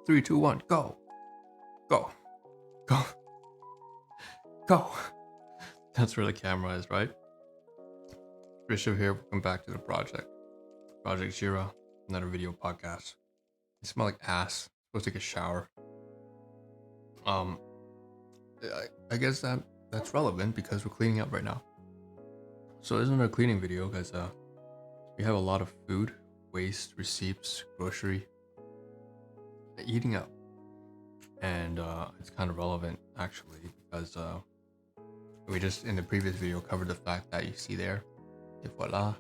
3, 2, 1, go. Go. Go. Go. That's where the camera is, right? Rishabh here. Welcome back to the project. Project Jira, another video podcast. I smell like ass. I'm supposed to take a shower. I guess that's relevant because we're cleaning up right now. So this is another cleaning video because we have a lot of food, waste, receipts, grocery, eating up. And it's kind of relevant actually because we just in the previous video covered the fact that you see there, et voila,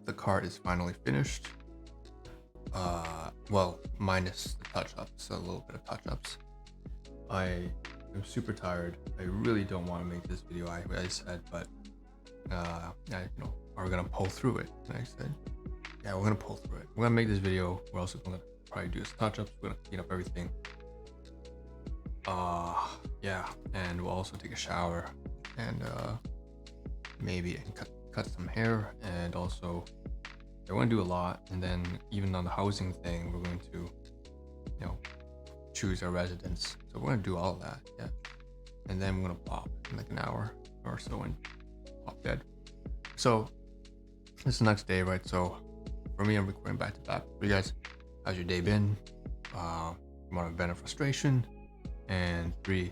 the cart is finally finished. Well, minus the touch-ups, a little bit of touch-ups. I am super tired. I really don't want to make this video, I said, but are we gonna pull through it? And I said, yeah, we're gonna pull through it. We're gonna make this video. We're also gonna probably do some touch-ups. We're gonna clean up everything. Yeah, and we'll also take a shower and maybe cut some hair, and also I want to do a lot. And then even on the housing thing, we're going to choose our residence, so we're going to do all of that. Yeah, and then we're going to pop in like an hour or so and pop dead. So it's the next day, right? So for me, I'm recording back to back. For you guys, how's your day been? One of vent frustration, and 3,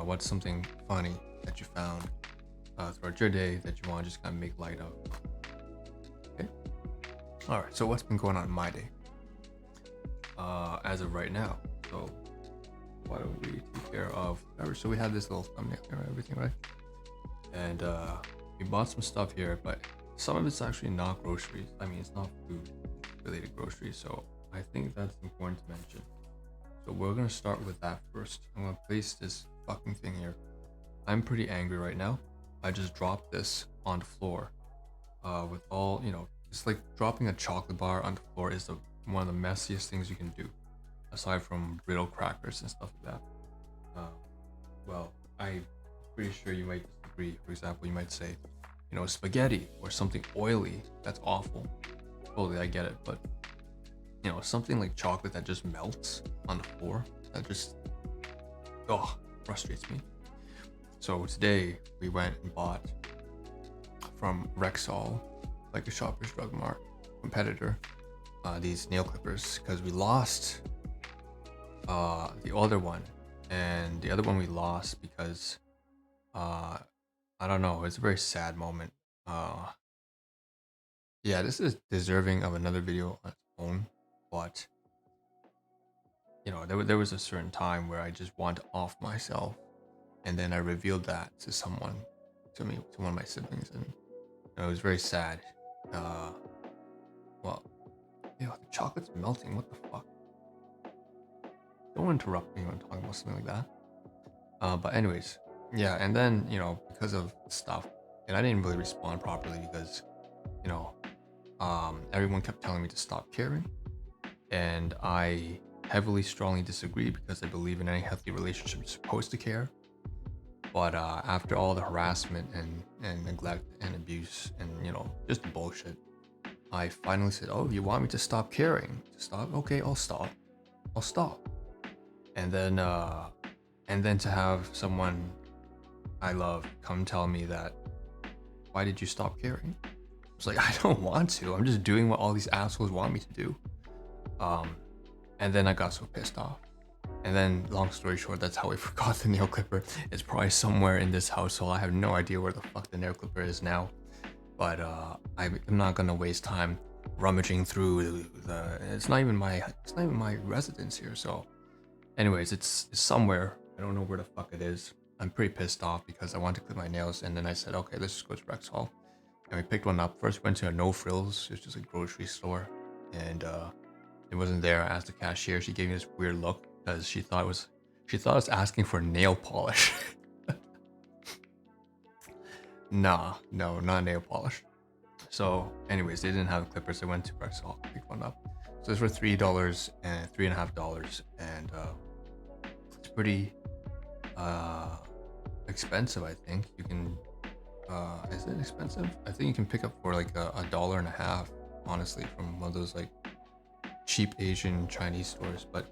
what's something funny that you found throughout your day that you want to just kind of make light of? Okay. All right. So what's been going on in my day as of right now? So why don't we take care of whatever? So we have this little thumbnail here and everything, right? And we bought some stuff here, but some of it's actually not groceries. I mean, it's not food related groceries. So I think that's important to mention. So we're gonna start with that first. I'm gonna place this fucking thing here. I'm pretty angry right now. I just dropped this on the floor with all, it's like dropping a chocolate bar on the floor is one of the messiest things you can do, aside from brittle crackers and stuff like that. Well, I'm pretty sure you might disagree. For example, you might say, spaghetti or something oily, that's awful. Totally, I get it, but something like chocolate that just melts on the floor, that just frustrates me. So today we went and bought from Rexall, like a Shoppers Drug Mart competitor, these nail clippers, because we lost the other one, and the other one we lost because I don't know, it's a very sad moment. Yeah, this is deserving of another video on its own, but there was a certain time where I just wanted to off myself, and then I revealed that to someone, to one of my siblings, and it was very sad. Well, the chocolate's melting. What the fuck? Don't interrupt me when I'm talking about something like that. But anyways, yeah, and then because of stuff, and I didn't really respond properly because everyone kept telling me to stop caring, and I heavily strongly disagree because I believe in any healthy relationship you're supposed to care. But after all the harassment and neglect and abuse and just bullshit, I finally said, oh, you want me to stop caring? To stop? Okay, I'll stop. And then to have someone I love come tell me that, why did you stop caring? It's like, I don't want to. I'm just doing what all these assholes want me to do. And then I got so pissed off. And then, long story short, that's how I forgot the nail clipper. It's probably somewhere in this household. I have no idea where the fuck the nail clipper is now. But I'm not gonna waste time rummaging through the. It's not even my residence here. So, anyways, it's somewhere. I don't know where the fuck it is. I'm pretty pissed off because I want to clip my nails, and then I said, okay, let's just go to Rexall. And we picked one up. First, went to a No Frills. It's just a grocery store, and it wasn't there. I asked the cashier. She gave me this weird look because she thought I was asking for nail polish. Nah, no, not nail polish. So, anyways, they didn't have clippers. I went to Rexall, picked one up. So it's for $3 and $3.50, and it's pretty expensive. I think you can. Is it expensive? I think you can pick up for like $1.50, honestly, from one of those like cheap Asian Chinese stores, but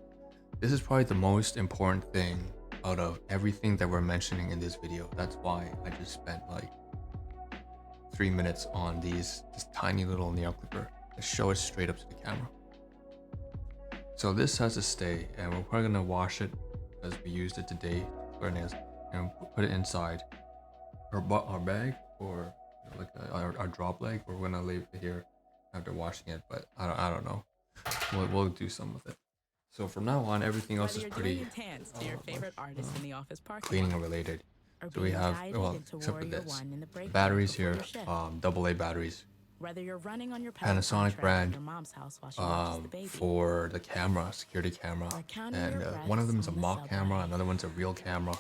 this is probably the most important thing out of everything that we're mentioning in this video. That's why I just spent like 3 minutes on this tiny little nail clipper to show it straight up to the camera. So this has to stay, and we're probably gonna wash it because we used it today for our nails, and put it inside our bag, or like our drop leg. We're gonna leave it here after washing it, but I don't know. We'll do some with it. So from now on, everything else is pretty cleaning related. So we have, well, except for this, the batteries here, AA batteries. Whether you're running on your Panasonic brand, your mom's house while she watches the baby, for the camera, security camera, and one of them is a mock camera, another one's a real camera.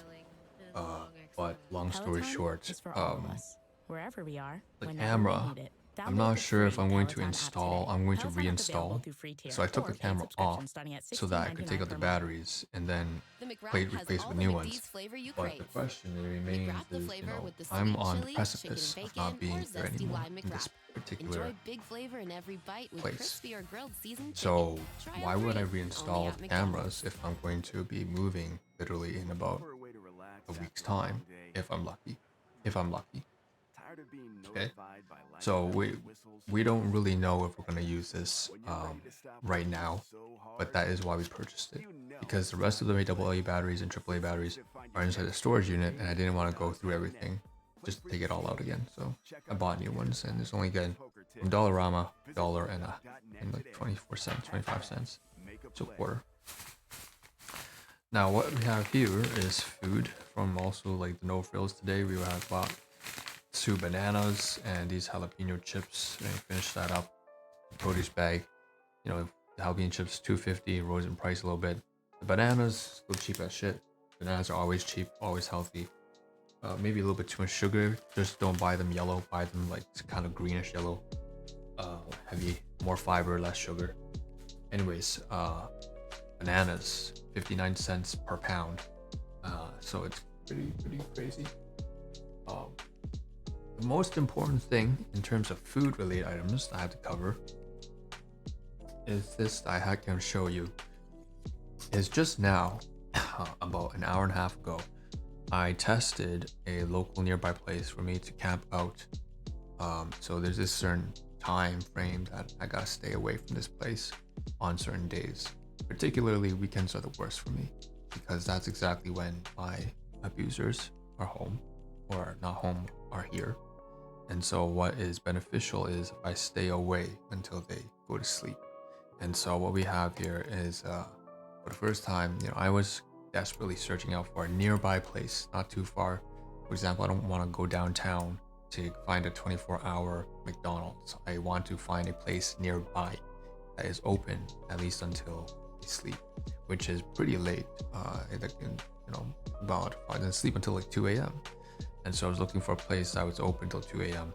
But long story short, wherever we are, the camera, I'm not sure if I'm going to reinstall. So I took the camera off so that I could take out the batteries and then replace with new ones. But the question that remains is, you know, I'm on the precipice of not being here anymore in this particular place. So why would I reinstall the cameras if I'm going to be moving literally in about a week's time, if I'm lucky? Okay, so we don't really know if we're going to use this right now, but that is why we purchased it, because the rest of the AA batteries and AAA batteries are inside the storage unit, and I didn't want to go through everything just to take it all out again. So I bought new ones, and it's only again from Dollarama, $1 and like 24 cents, 25 cents, so quarter. Now what we have here is food from also like the No Frills today. We have bought 2 bananas and these jalapeno chips, and finish that up. Produce bag, you know, the jalapeno chips $2.50, rose in price a little bit. The bananas still cheap as shit. Bananas are always cheap, always healthy. Maybe a little bit too much sugar. Just don't buy them yellow. Buy them like kind of greenish yellow. Heavy, more fiber, less sugar. Anyways, bananas 59 cents per pound. So it's pretty crazy. The most important thing in terms of food related items I have to cover is this that I can show you. Is just now, about an hour and a half ago, I tested a local nearby place for me to camp out. So there's this certain time frame that I gotta stay away from this place on certain days. Particularly weekends are the worst for me, because that's exactly when my abusers are home, or not home, are here. And so what is beneficial is if I stay away until they go to sleep. And so what we have here is, for the first time, you know, I was desperately searching out for a nearby place, not too far. For example, I don't want to go downtown to find a 24-hour McDonald's. I want to find a place nearby that is open at least until they sleep, which is pretty late. They can, you know, about and then sleep until like 2 a.m. And so I was looking for a place that was open till 2 a.m.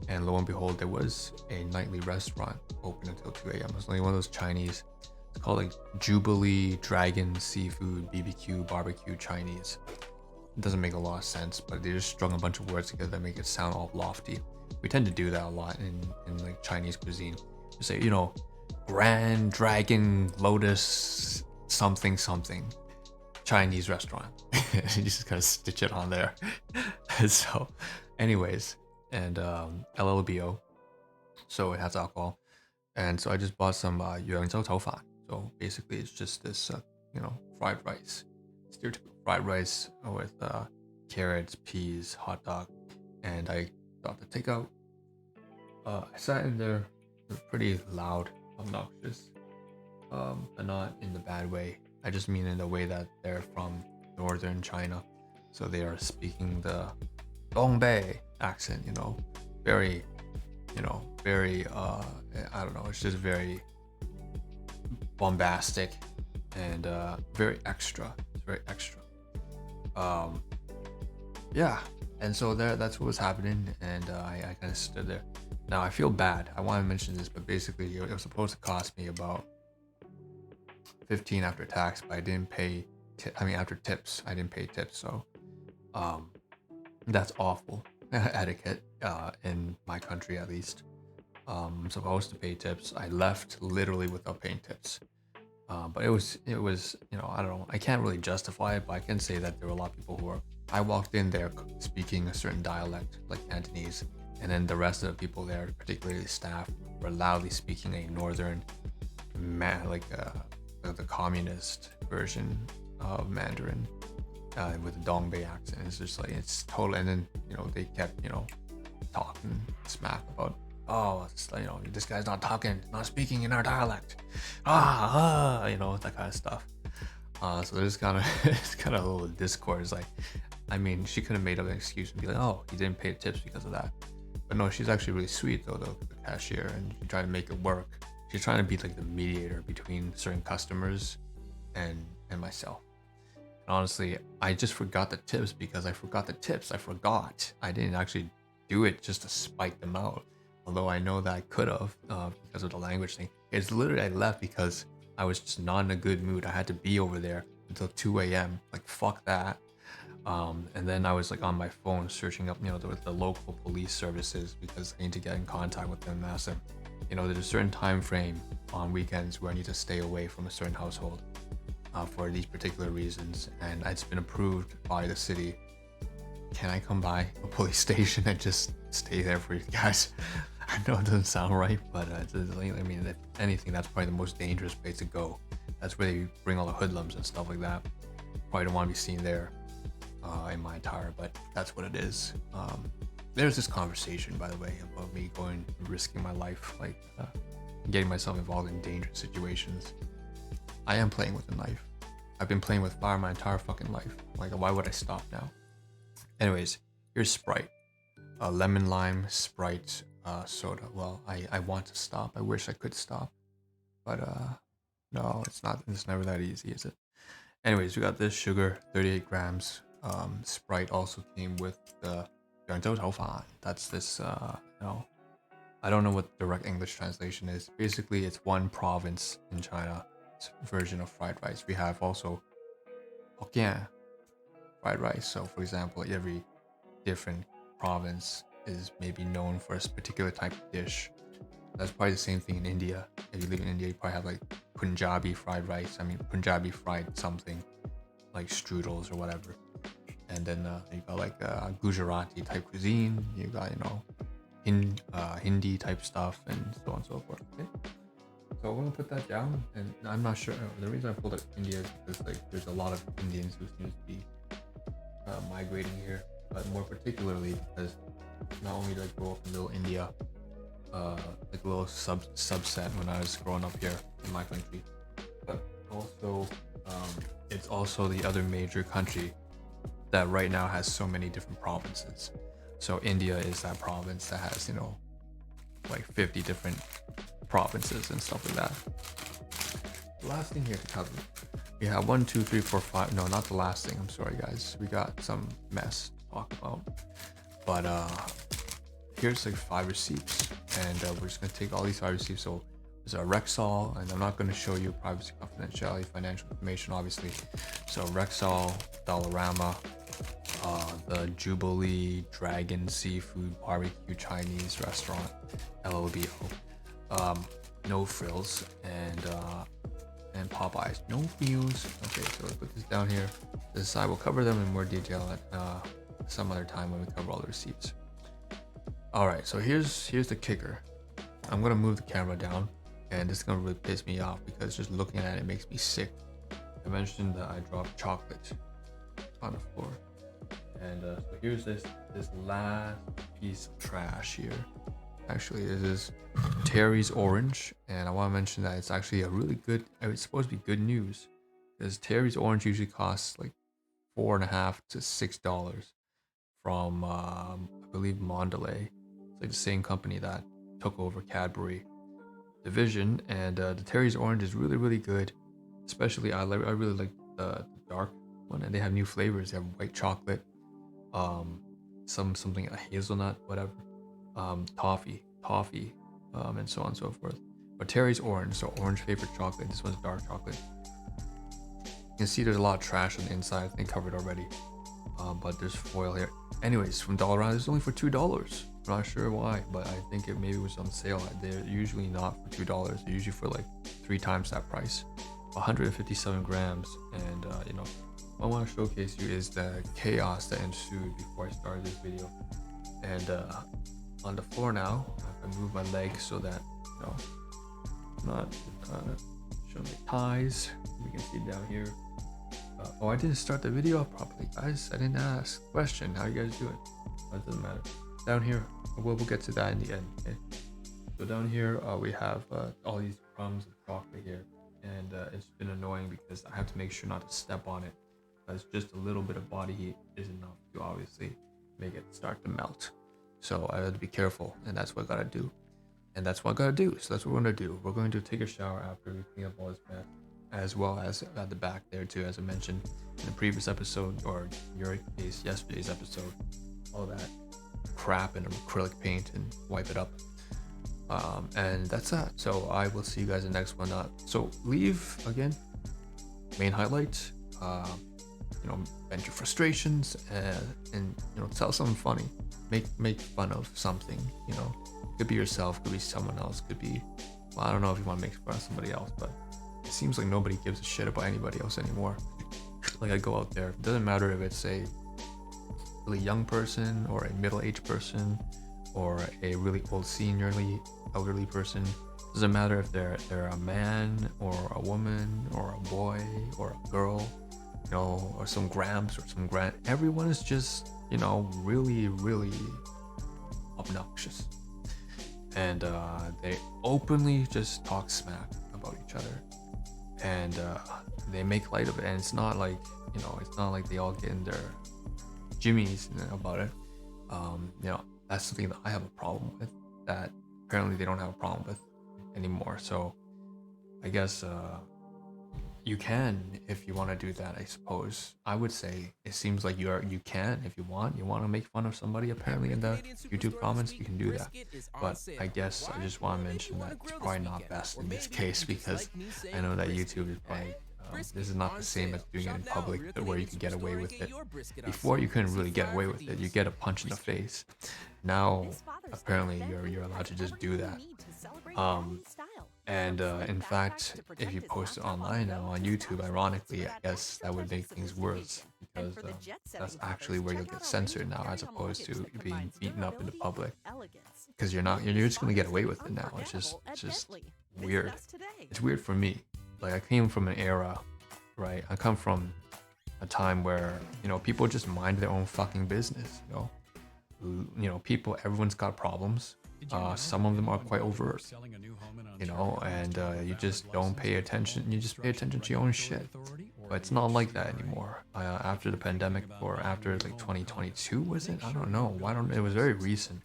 And lo and behold, there was a nightly restaurant open until 2 a.m. It was only one of those Chinese. It's called like Jubilee Dragon Seafood BBQ Barbecue Chinese. It doesn't make a lot of sense, but they just strung a bunch of words together that make it sound all lofty. We tend to do that a lot in like Chinese cuisine. You say, you know, Grand Dragon Lotus something Chinese restaurant. You just gotta stitch it on there. So anyways, and LLBO, so it has alcohol. And so I just bought some yuanzhou toufan. So basically it's just this you know, fried rice, stereotypical fried rice with carrots, peas, hot dog. And I got the takeout. I sat in there. They're pretty loud, obnoxious, but not in the bad way. I just mean in the way that they're from northern China, so they are speaking the DongBei accent, you know, very, you know, very I don't know, it's just very bombastic and very extra. It's very extra. Yeah, and so that's what was happening, and I kind of stood there. Now I feel bad. I want to mention this, but basically it was supposed to cost me about 15 after tax, but I didn't pay. After tips, I didn't pay tips. So, that's awful etiquette in my country, at least. I'm supposed to pay tips. I left literally without paying tips. But it was, I don't know. I can't really justify it, but I can say that there were a lot of people who were. I walked in there speaking a certain dialect, like Cantonese, and then the rest of the people there, particularly staff, were loudly speaking a northern, the communist version of Mandarin, with a DongBei accent. It's just like, it's total. And then they kept talking smack about, oh, it's like, this guy's not talking, not speaking in our dialect, that kind of stuff. So there's kind of it's kind of a little discord. It's like, I mean, she could have made up an excuse and be like, oh, he didn't pay tips because of that. But no, she's actually really sweet though, the cashier, and she tried to make it work. She's trying to be like the mediator between certain customers and myself. And honestly, I just forgot the tips because I forgot the tips. I didn't actually do it just to spike them out. Although I know that I could have, because of the language thing. It's literally, I left because I was just not in a good mood. I had to be over there until 2 a.m. Like, fuck that. And then I was like on my phone searching up, the local police services because I need to get in contact with them and ask them, there's a certain time frame on weekends where I need to stay away from a certain household for these particular reasons. And it's been approved by the city. Can I come by a police station and just stay there for you guys? I know it doesn't sound right, but I mean, if anything, that's probably the most dangerous place to go. That's where they bring all the hoodlums and stuff like that. Probably don't want to be seen there in my attire, but that's what it is. There's this conversation, by the way, about me risking my life, like getting myself involved in dangerous situations. I am playing with a knife. I've been playing with fire my entire fucking life. Like, why would I stop now? Anyways, here's Sprite. Lemon lime Sprite soda. Well, I want to stop. I wish I could stop. But no, it's not. It's never that easy, is it? Anyways, we got this sugar, 38 grams. Sprite also came with the 扬州炒饭. That's this, I don't know what direct English translation is. Basically, it's one province in China version of fried rice. We have also Hokkien fried rice. So for example, every different province is maybe known for a particular type of dish. That's probably the same thing in India. If you live in India, you probably have like Punjabi fried rice. I mean, Punjabi fried something like strudels or whatever. And then you got like Gujarati type cuisine. You got, Hindi type stuff and so on and so forth. Okay? So I'm gonna put that down, and I'm not sure. The reason I pulled up India is because like there's a lot of Indians who seem to be migrating here, but more particularly because not only did I grow up in Little India, like a little subset when I was growing up here in my country, but also it's also the other major country that right now has so many different provinces. So India is that province that has, like 50 different provinces and stuff like that. The last thing here to cover, we have 1, 2, 3, 4, 5. No, not the last thing. I'm sorry, guys. We got some mess to talk about. But here's like 5 receipts, and we're just gonna take all these 5 receipts. So there's a Rexall, and I'm not gonna show you privacy, confidentiality, financial information, obviously. So Rexall, Dollarama, the Jubilee Dragon Seafood Barbecue Chinese Restaurant, LLBO, No Frills, and Popeyes, No Frills. Okay, so let's put this down here. This side, we'll cover them in more detail at some other time when we cover all the receipts. All right, so here's the kicker. I'm gonna move the camera down, and this is gonna really piss me off because just looking at it makes me sick. I mentioned that I dropped chocolate on the floor. And so here's this last piece of trash here. Actually, this is Terry's Orange, and I want to mention that it's actually a really good. It's supposed to be good news, because Terry's Orange usually costs like $4.50 to $6 from I believe Mondelez. It's like the same company that took over Cadbury division, and the Terry's Orange is really good. Especially I really like the dark one, and they have new flavors. They have white chocolate, something a hazelnut, whatever, toffee, and so on and so forth. But Terry's Orange, so orange flavored chocolate. This one's dark chocolate. You can see there's a lot of trash on the inside. I think covered already, but there's foil here. Anyways, from Dollarama, it's only for $2. I'm not sure why, but I think it maybe was on sale. They're usually not for $2. They're usually for like 3 times that price. 157 grams. And you know, what I want to showcase you is the chaos that ensued before I started this video. And on the floor now, I move my legs so that, you know, I'm not showing the ties. You can see down here. Oh, I didn't start the video up properly, guys. I didn't ask a question. How you guys doing? That doesn't matter. Down here, we'll get to that in the end. Okay. So down here, we have all these crumbs of chocolate here, and it's been annoying because I have to make sure not to step on it, because just a little bit of body heat is enough to obviously make it start to melt. So I have to be careful, and that's what I gotta do. And that's what I gotta do. So that's what we're gonna do. We're going to take a shower after we clean up all this mess, as well as at the back there too, as I mentioned in the previous episode, or in your case, yesterday's episode. All that crap in acrylic paint and wipe it up. And that's that. So I will see you guys in the next one. So leave again, main highlight, you know, vent your frustrations, and you know, tell something funny. Make fun of something, you know. Could be yourself, could be someone else, could be, well, I don't know if you want to make fun of somebody else, but it seems like nobody gives a shit about anybody else anymore. Like, I go out there, it doesn't matter if it's a really young person or a middle-aged person or a really old seniorly elderly person. Doesn't matter if they're a man or a woman or a boy or a girl, you know, or some gramps or some grand. Everyone is just, you know, really obnoxious, and they openly just talk smack about each other, and they make light of it. And it's not like, you know, it's not like they all get in their jimmies about it. You know, that's something that I have a problem with, that apparently they don't have a problem with anymore. So I guess you can, if you want to do that. I suppose I would say it seems like you can, if you want to make fun of somebody. Apparently in the YouTube comments you can do that, but I guess I just want to mention that it's probably not best in this case, because I know that YouTube is probably this is not the same as doing it in public, where you can get away with it. Before, you couldn't really get away with it. You get a punch in the face. Now apparently you're allowed to just do that. And in fact, if you post it online now on YouTube, ironically, I guess that would make things worse, because that's actually where you'll get censored now, as opposed to being beaten up in the public. Because you're just gonna get away with it now. It's just weird. It's weird for me. Like, I came from an era, right? I come from a time where, you know, people just mind their own fucking business. You know, people, everyone's got problems. Some of them are quite overt, you know, and you just don't pay attention. You just pay attention to your own shit. But it's not like that anymore. After the pandemic, or after like 2022, was it? I don't know. It was very recent.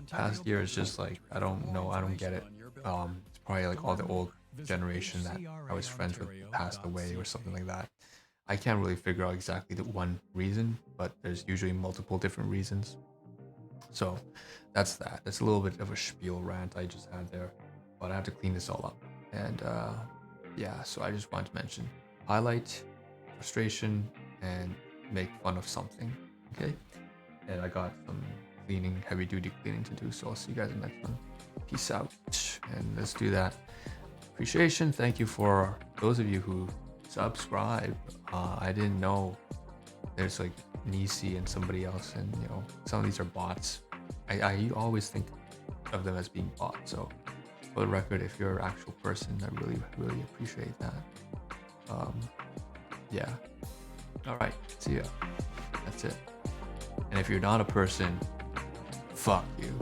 Past year is just like, I don't know. I don't get it. It's probably like all the old generation that I was friends with passed away or something like that. I can't really figure out exactly the one reason, but there's usually multiple different reasons. So that's that. That's a little bit of a spiel rant I just had there, but I have to clean this all up. And yeah, so I just wanted to mention highlight, frustration, and make fun of something. Okay, and I got some cleaning, heavy duty cleaning to do, so I'll see you guys in the next one. Peace out, and let's do that. Appreciation, thank you for those of you who subscribe. I didn't know there's like Nisi and somebody else, and you know, some of these are bots. I always think of them as being bots. So for the record, if you're an actual person, I really appreciate that. Yeah. All right, see ya. That's it. And if you're not a person, fuck you.